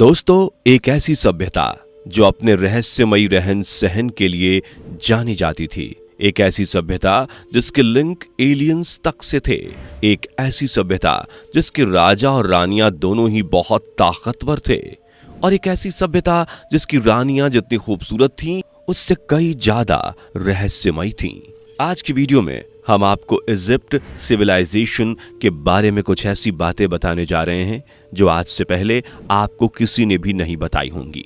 दोस्तों, एक ऐसी सभ्यता जो अपने रहस्यमयी रहन सहन के लिए जानी जाती थी, एक ऐसी सभ्यता जिसके लिंक एलियंस तक से थे, एक ऐसी सभ्यता जिसके राजा और रानियां दोनों ही बहुत ताकतवर थे, और एक ऐसी सभ्यता जिसकी रानियां जितनी खूबसूरत थीं उससे कई ज्यादा रहस्यमयी थीं। आज की वीडियो में हम आपको इजिप्ट सिविलाइजेशन के बारे में कुछ ऐसी बातें बताने जा रहे हैं जो आज से पहले आपको किसी ने भी नहीं बताई होंगी।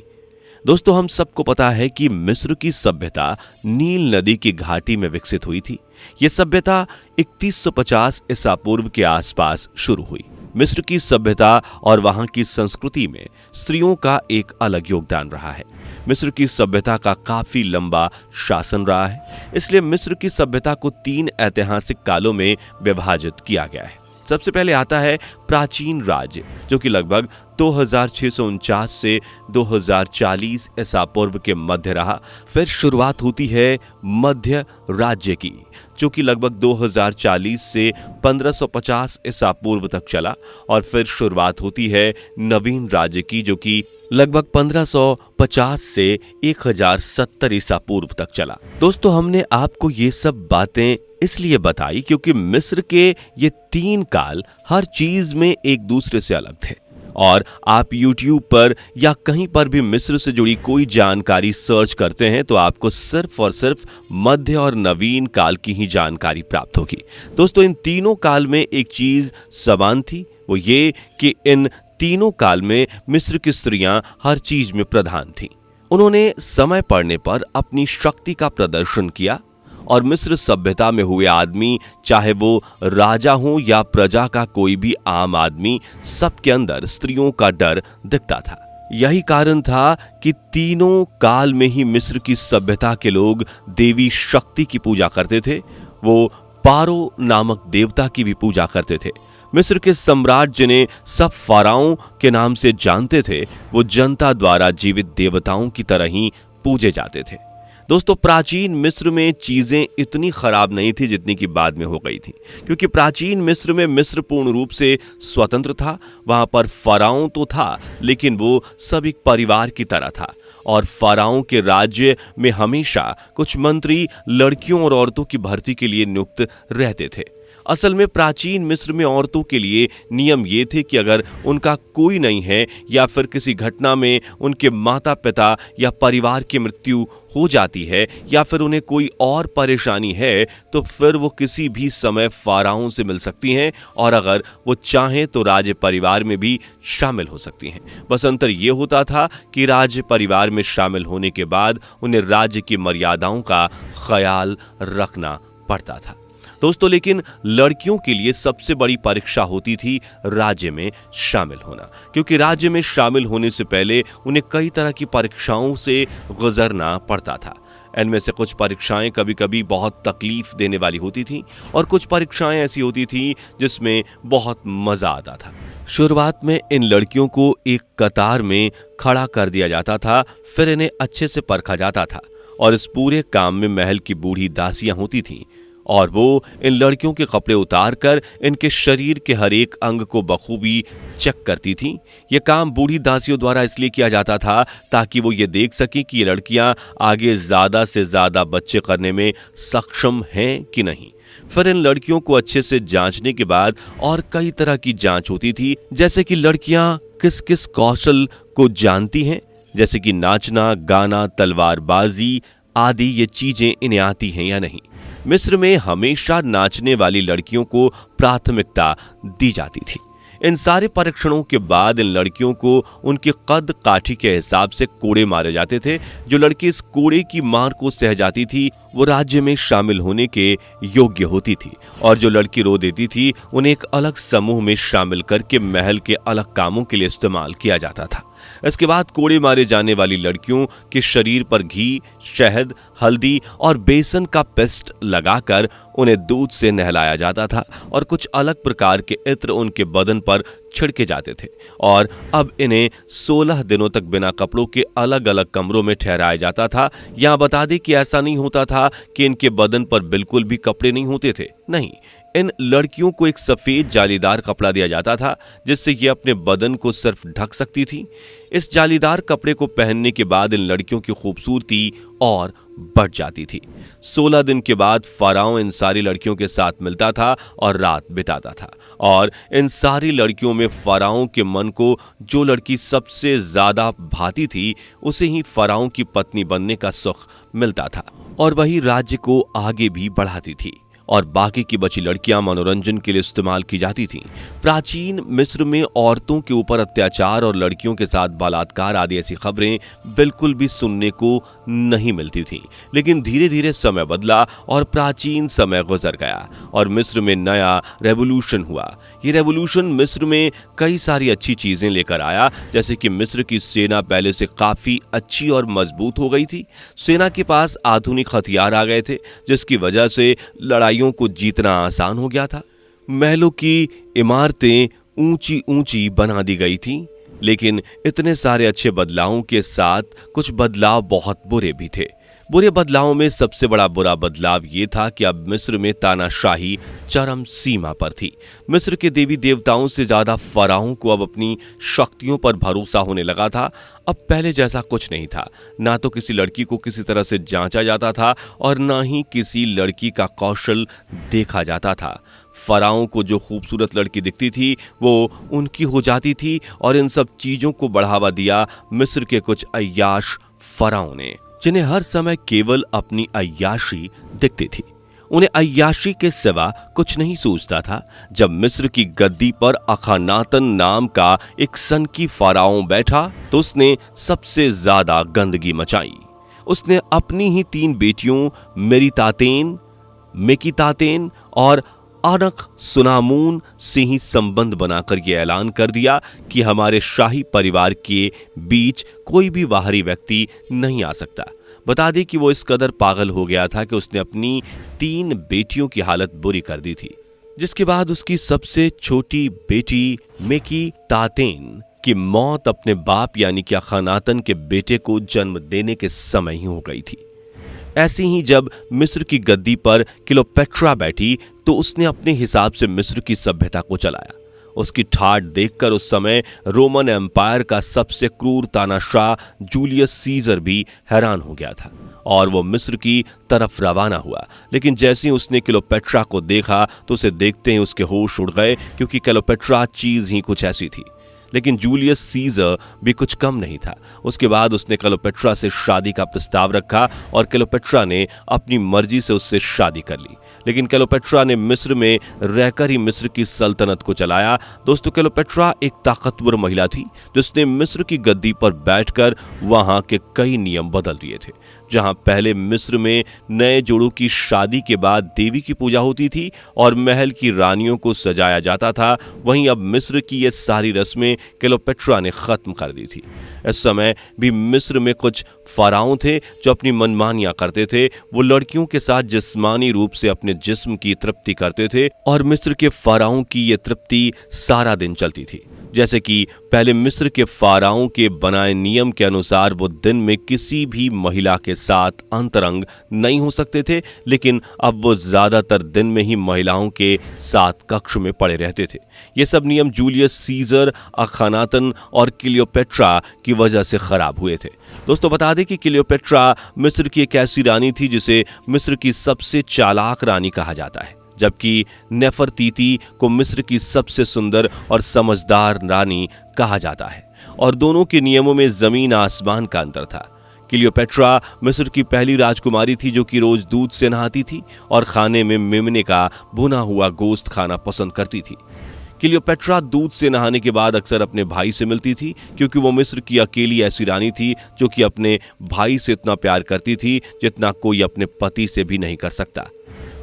दोस्तों, हम सबको पता है कि मिस्र की सभ्यता नील नदी की घाटी में विकसित हुई थी। यह सभ्यता 3150 ईसा पूर्व के आसपास शुरू हुई। मिस्र की सभ्यता और वहां की संस्कृति में स्त्रियों का एक अलग योगदान रहा है। मिस्र की सभ्यता का काफी लंबा शासन रहा है, इसलिए मिस्र की सभ्यता को 3 ऐतिहासिक कालों में विभाजित किया गया है। सबसे पहले आता है प्राचीन राज्य, जो कि लगभग 2649 से 2040 ईसा पूर्व के मध्य रहा। फिर शुरुआत होती है मध्य राज्य की, जो कि लगभग 2040 से 1550 ईसा पूर्व तक चला, और फिर शुरुआत होती है नवीन राज्य की, जो कि लगभग 1550 से 1070 ईसा पूर्व तक चला। दोस्तों, हमने आपको ये सब बातें इसलिए बताई क्योंकि मिस्र के ये 3 काल हर चीज में एक दूसरे से अलग थे, और आप YouTube पर या कहीं पर भी मिस्र से जुड़ी कोई जानकारी सर्च करते हैं तो आपको सिर्फ और सिर्फ मध्य और नवीन काल की ही जानकारी प्राप्त होगी। दोस्तों, इन तीनों काल में एक चीज समान थी, वो ये कि इन तीनों काल में मिस्र की स्त्रियां हर चीज में प्रधान थीं। उन्होंने समय पड़ने पर अपनी शक्ति का प्रदर्शन किया, और मिस्र सभ्यता में हुए आदमी, चाहे वो राजा हो या प्रजा का कोई भी आम आदमी, सबके अंदर स्त्रियों का डर दिखता था। यही कारण था कि तीनों काल में ही मिस्र की सभ्यता के लोग देवी शक्ति की पूजा करते थे। वो पारो नामक देवता की भी पूजा करते थे। मिस्र के सम्राट, जिन्हें सब फाराओं के नाम से जानते थे, वो जनता द्वारा जीवित देवताओं की तरह ही पूजे जाते थे। दोस्तों, प्राचीन मिस्र में चीजें इतनी खराब नहीं थी जितनी कि बाद में हो गई थी, क्योंकि प्राचीन मिस्र में मिस्र पूर्ण रूप से स्वतंत्र था। वहां पर फराओं तो था, लेकिन वो सब एक परिवार की तरह था, और फराओं के राज्य में हमेशा कुछ मंत्री लड़कियों और औरतों की भर्ती के लिए नियुक्त रहते थे। असल में प्राचीन मिस्र में औरतों के लिए नियम ये थे कि अगर उनका कोई नहीं है या फिर किसी घटना में उनके माता पिता या परिवार की मृत्यु हो जाती है या फिर उन्हें कोई और परेशानी है, तो फिर वो किसी भी समय फाराओं से मिल सकती हैं, और अगर वो चाहें तो राज परिवार में भी शामिल हो सकती हैं। बस अंतर ये होता था कि राज परिवार में शामिल होने के बाद उन्हें राज्य की मर्यादाओं का ख्याल रखना पड़ता था। दोस्तों, लेकिन लड़कियों के लिए सबसे बड़ी परीक्षा होती थी राज्य में शामिल होना, क्योंकि राज्य में शामिल होने से पहले उन्हें कई तरह की परीक्षाओं से गुजरना पड़ता था। इनमें से कुछ परीक्षाएं कभी कभी बहुत तकलीफ देने वाली होती थीं, और कुछ परीक्षाएं ऐसी होती थीं जिसमें बहुत मजा आता था। शुरुआत में इन लड़कियों को एक कतार में खड़ा कर दिया जाता था, फिर इन्हें अच्छे से परखा जाता था, और इस पूरे काम में महल की बूढ़ी दासियां होती थीं, और वो इन लड़कियों के कपड़े उतार कर इनके शरीर के हर एक अंग को बखूबी चेक करती थीं। यह काम बूढ़ी दासियों द्वारा इसलिए किया जाता था ताकि वो ये देख सके कि ये लड़कियां आगे ज्यादा से ज्यादा बच्चे करने में सक्षम हैं कि नहीं। फिर इन लड़कियों को अच्छे से जांचने के बाद और कई तरह की जांच होती थी, जैसे कि लड़कियां किस किस कौशल को जानती हैं, जैसे कि नाचना, गाना, तलवारबाजी आदि ये चीजें इन्हें आती हैं या नहीं। मिस्र में हमेशा नाचने वाली लड़कियों को प्राथमिकता दी जाती थी। इन सारे परीक्षणों के बाद इन लड़कियों को उनके कद काठी के हिसाब से कोड़े मारे जाते थे। जो लड़की इस कोड़े की मार को सह जाती थी वो राज्य में शामिल होने के योग्य होती थी, और जो लड़की रो देती थी उन्हें एक अलग समूह में शामिल करके महल के अलग कामों के लिए इस्तेमाल किया जाता था। इसके बाद कोड़े मारे जाने वाली लड़कियों के शरीर पर घी, शहद, हल्दी और बेसन का पेस्ट लगाकर उन्हें दूध से नहलाया जाता था, और कुछ अलग प्रकार के इत्र उनके बदन पर छिड़के जाते थे, और अब इन्हें 16 दिनों तक बिना कपड़ों के अलग अलग कमरों में ठहराया जाता था। यहाँ बता दें कि ऐसा नहीं होता था कि इनके बदन पर बिल्कुल भी कपड़े नहीं होते थे, नहीं, इन लड़कियों को एक सफेद जालीदार कपड़ा दिया जाता था जिससे ये अपने बदन को सिर्फ ढक सकती थी। इस जालीदार कपड़े को पहनने के बाद इन लड़कियों की खूबसूरती और बढ़ जाती थी। 16 दिन के बाद फराओ इन सारी लड़कियों के साथ मिलता था और रात बिताता था, और इन सारी लड़कियों में फराओ के मन को जो लड़की सबसे ज्यादा भाती थी उसे ही फराओ की पत्नी बनने का सुख मिलता था, और वही राज्य को आगे भी बढ़ाती थी, और बाकी की बची लड़कियां मनोरंजन के लिए इस्तेमाल की जाती थीं। प्राचीन मिस्र में औरतों के ऊपर अत्याचार और लड़कियों के साथ बलात्कार आदि ऐसी खबरें बिल्कुल भी सुनने को नहीं मिलती थीं। लेकिन धीरे धीरे समय बदला और प्राचीन समय गुजर गया और मिस्र में नया रेवोल्यूशन हुआ। ये रेवोल्यूशन मिस्र में कई सारी अच्छी चीजें लेकर आया, जैसे कि मिस्र की सेना पहले से काफी अच्छी और मजबूत हो गई थी। सेना के पास आधुनिक हथियार आ गए थे, जिसकी वजह से लड़ाइयों को जीतना आसान हो गया था। महलों की इमारतें ऊंची ऊंची बना दी गई थीं, लेकिन इतने सारे अच्छे बदलावों के साथ कुछ बदलाव बहुत बुरे भी थे। बुरे बदलावों में सबसे बड़ा बुरा बदलाव ये था कि अब मिस्र में तानाशाही चरम सीमा पर थी। मिस्र के देवी देवताओं से ज्यादा फराओं को अब अपनी शक्तियों पर भरोसा होने लगा था। अब पहले जैसा कुछ नहीं था, ना तो किसी लड़की को किसी तरह से जांचा जाता था और ना ही किसी लड़की का कौशल देखा जाता था। फराओं को जो खूबसूरत लड़की दिखती थी वो उनकी हो जाती थी, और इन सब चीजों को बढ़ावा दिया मिस्र के कुछ अय्याश फराओं ने, जिन्हें हर समय केवल अपनी अय्याशी दिखती थी। उन्हें अय्याशी के सिवा कुछ नहीं सूझता था। जब मिस्र की गद्दी पर अखानातन नाम का एक सनकी फराओ बैठा तो उसने सबसे ज्यादा गंदगी मचाई। उसने अपनी ही 3 बेटियों मेरितातेन, मेकितातेन और अनक सुनामून से ही संबंध बनाकर यह ऐलान कर दिया कि हमारे शाही परिवार के बीच कोई भी बाहरी व्यक्ति नहीं आ सकता। बता दें कि वो इस कदर पागल हो गया था कि उसने अपनी 3 बेटियों की हालत बुरी कर दी थी, जिसके बाद उसकी सबसे छोटी बेटी मेकितातेन की मौत अपने बाप यानी कि अखानातन के बेटे को जन्म देने के समय ही हो गई थी। ऐसे ही जब मिस्र की गद्दी पर क्लियोपेट्रा बैठी तो उसने अपने हिसाब से मिस्र की सभ्यता को चलाया। उसकी ठाठ देखकर उस समय रोमन एम्पायर का सबसे क्रूर तानाशाह जूलियस सीजर भी हैरान हो गया था और वो मिस्र की तरफ रवाना हुआ। लेकिन जैसे ही उसने क्लियोपेट्रा को देखा तो उसे देखते ही उसके होश उड़ गए, क्योंकि क्लियोपेट्रा चीज ही कुछ ऐसी थी। लेकिन जूलियस सीजर भी कुछ कम नहीं था। उसके बाद उसने क्लियोपेट्रा से शादी का प्रस्ताव रखा और क्लियोपेट्रा ने अपनी मर्जी से उससे शादी कर ली। लेकिन क्लियोपेट्रा ने मिस्र में रहकर ही मिस्र की सल्तनत को चलाया। दोस्तों, क्लियोपेट्रा एक ताकतवर महिला थी जिसने मिस्र की गद्दी पर बैठकर वहां के कई नियम बदल दिए थे। जहां पहले मिस्र में नए जोड़ों की शादी के बाद देवी की पूजा होती थी और महल की रानियों को सजाया जाता था, वहीं अब मिस्र की ये सारी रस्में क्लियोपेट्रा ने खत्म कर दी थी। इस समय भी मिस्र में कुछ फराओं थे जो अपनी मनमानियां करते थे। वो लड़कियों के साथ जिस्मानी रूप से अपने जिस्म की तृप्ति करते थे और मिस्र के फराओं की ये तृप्ति सारा दिन चलती थी। जैसे कि पहले मिस्र के फाराओं के बनाए नियम के अनुसार वो दिन में किसी भी महिला के साथ अंतरंग नहीं हो सकते थे, लेकिन अब वो ज्यादातर दिन में ही महिलाओं के साथ कक्ष में पड़े रहते थे। ये सब नियम जूलियस सीजर, अखानातन और क्लियोपेट्रा की वजह से खराब हुए थे। दोस्तों, बता दें कि क्लियोपेट्रा मिस्र की एक ऐसी रानी थी जिसे मिस्र की सबसे चालाक रानी कहा जाता है, जबकि नेफरतीती को मिस्र की सबसे सुंदर और समझदार रानी कहा जाता है, और दोनों के नियमों में जमीन आसमान का अंतर था। क्लियोपेट्रा मिस्र की पहली राजकुमारी थी जो कि रोज दूध से नहाती थी और खाने में मेमने का भुना हुआ गोश्त खाना पसंद करती थी। क्लियोपेट्रा दूध से नहाने के बाद अक्सर अपने भाई से मिलती थी, क्योंकि वो मिस्र की अकेली ऐसी रानी थी जो कि अपने भाई से इतना प्यार करती थी जितना कोई अपने पति से भी नहीं कर सकता।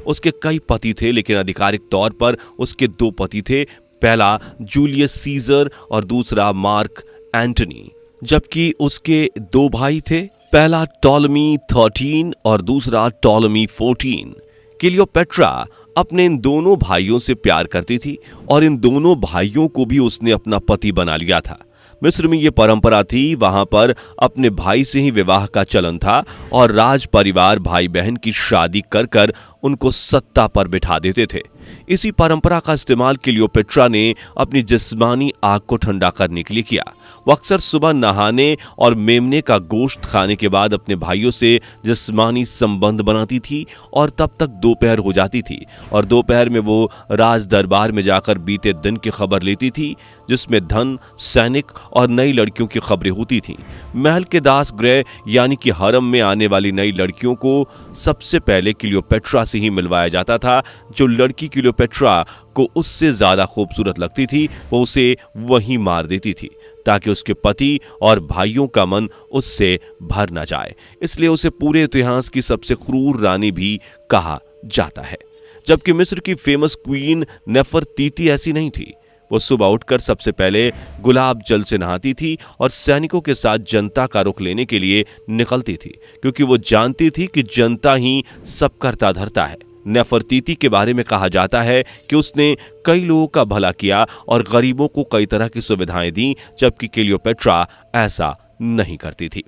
उसके कई पति थे, लेकिन आधिकारिक तौर पर उसके 2 पति थे। पहला जूलियस सीजर और दूसरा मार्क एंटनी, जबकि उसके 2 भाई थे, पहला टॉलमी 13 और दूसरा टॉलमी 14। क्लियोपेट्रा अपने इन दोनों भाइयों से प्यार करती थी और इन दोनों भाइयों को भी उसने अपना पति बना लिया था। मिस्र में ये परंपरा थी, वहां पर अपने भाई से ही विवाह का चलन था और राज परिवार भाई बहन की शादी कर कर उनको सत्ता पर बिठा देते थे। इसी परंपरा का इस्तेमाल क्लियोपेट्रा ने अपनी जिस्मानी आग को ठंडा करने के लिए किया। वो अक्सर सुबह नहाने और मेमने का गोश्त खाने के बाद अपने भाइयों से जिस्मानी संबंध बनाती थी और तब तक दोपहर हो जाती थी और दोपहर में वो राज दरबार में जाकर बीते दिन की खबर लेती थी, जिसमें धन, सैनिक और नई लड़कियों की खबरें होती थीं। महल के दास गृह यानी कि हरम में आने वाली नई लड़कियों को सबसे पहले क्लियोपेट्रा से ही मिलवाया जाता था। जो लड़की क्लियोपेट्रा को उससे ज्यादा खूबसूरत लगती थी वो उसे वहीं मार देती थी ताकि उसके पति और भाइयों का मन उससे भर न जाए। इसलिए उसे पूरे इतिहास की सबसे क्रूर रानी भी कहा जाता है। जबकि मिस्र की फेमस क्वीन नेफरतीती ऐसी नहीं थी। वो सुबह उठकर सबसे पहले गुलाब जल से नहाती थी और सैनिकों के साथ जनता का रुख लेने के लिए निकलती थी, क्योंकि वो जानती थी कि जनता ही सब करता धरता है। नेफरतीती के बारे में कहा जाता है कि उसने कई लोगों का भला किया और गरीबों को कई तरह की सुविधाएं दी, जबकि क्लियोपेट्रा ऐसा नहीं करती थी।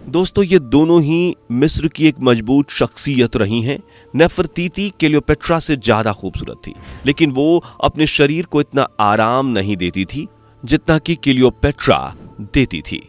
दोस्तों, ये दोनों ही मिस्र की एक मजबूत शख्सियत रही हैं। नेफरतीती क्लियोपेट्रा से ज्यादा खूबसूरत थी, लेकिन वो अपने शरीर को इतना आराम नहीं देती थी जितना कि क्लियोपेट्रा देती थी।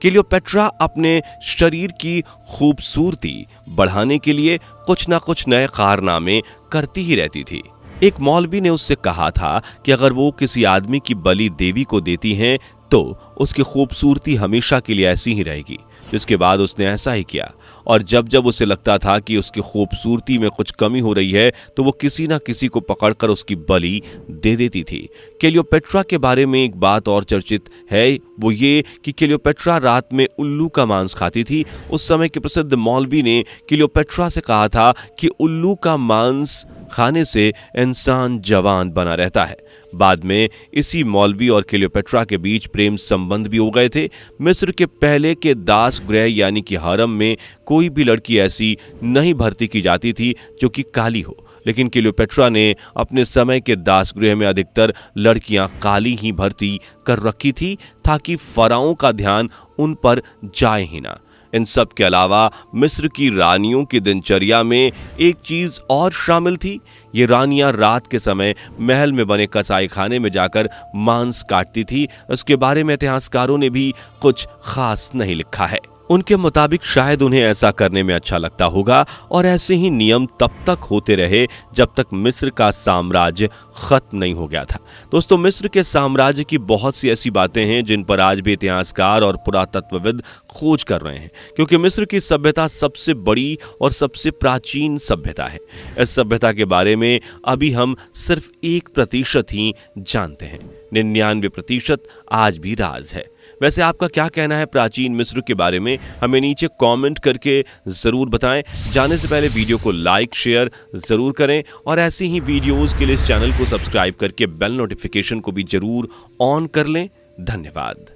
क्लियोपेट्रा अपने शरीर की खूबसूरती बढ़ाने के लिए कुछ ना कुछ नए कारनामे करती ही रहती थी। एक मौलवी ने उससे कहा था कि अगर वो किसी आदमी की बलि देवी को देती हैं तो उसकी खूबसूरती हमेशा के लिए ऐसी ही रहेगी। जिसके बाद उसने ऐसा ही किया और जब जब उसे लगता था कि उसकी खूबसूरती में कुछ कमी हो रही है तो वो किसी ना किसी को पकड़कर उसकी बलि दे देती थी। क्लियोपेट्रा के बारे में एक बात और चर्चित है, वो ये कि क्लियोपेट्रा रात में उल्लू का मांस खाती थी। उस समय के प्रसिद्ध मौलवी ने क्लियोपेट्रा से कहा था कि उल्लू का मांस खाने से इंसान जवान बना रहता है। बाद में इसी मौलवी और क्लियोपेट्रा के बीच प्रेम संबंध भी हो गए थे। मिस्र के पहले के दास गृह यानी कि हरम में कोई भी लड़की ऐसी नहीं भर्ती की जाती थी जो कि काली हो, लेकिन क्लियोपेट्रा ने अपने समय के दास गृह में अधिकतर लड़कियां काली ही भर्ती कर रखी थी ताकि फराओं का ध्यान उन पर जाए ही ना। इन सब के अलावा मिस्र की रानियों की दिनचर्या में एक चीज और शामिल थी। ये रानियां रात के समय महल में बने कसाई खाने में जाकर मांस काटती थी। इसके बारे में इतिहासकारों ने भी कुछ खास नहीं लिखा है। उनके मुताबिक शायद उन्हें ऐसा करने में अच्छा लगता होगा और ऐसे ही नियम तब तक होते रहे जब तक मिस्र का साम्राज्य खत्म नहीं हो गया था। दोस्तों, मिस्र के साम्राज्य की बहुत सी ऐसी बातें हैं जिन पर आज भी इतिहासकार और पुरातत्वविद खोज कर रहे हैं, क्योंकि मिस्र की सभ्यता सबसे बड़ी और सबसे प्राचीन सभ्यता है। इस सभ्यता के बारे में अभी हम सिर्फ 1% ही जानते हैं। 99% आज भी राज है। वैसे आपका क्या कहना है प्राचीन मिस्र के बारे में, हमें नीचे कमेंट करके जरूर बताएं। जाने से पहले वीडियो को लाइक शेयर जरूर करें और ऐसी ही वीडियोस के लिए इस चैनल को सब्सक्राइब करके बेल नोटिफिकेशन को भी जरूर ऑन कर लें। धन्यवाद।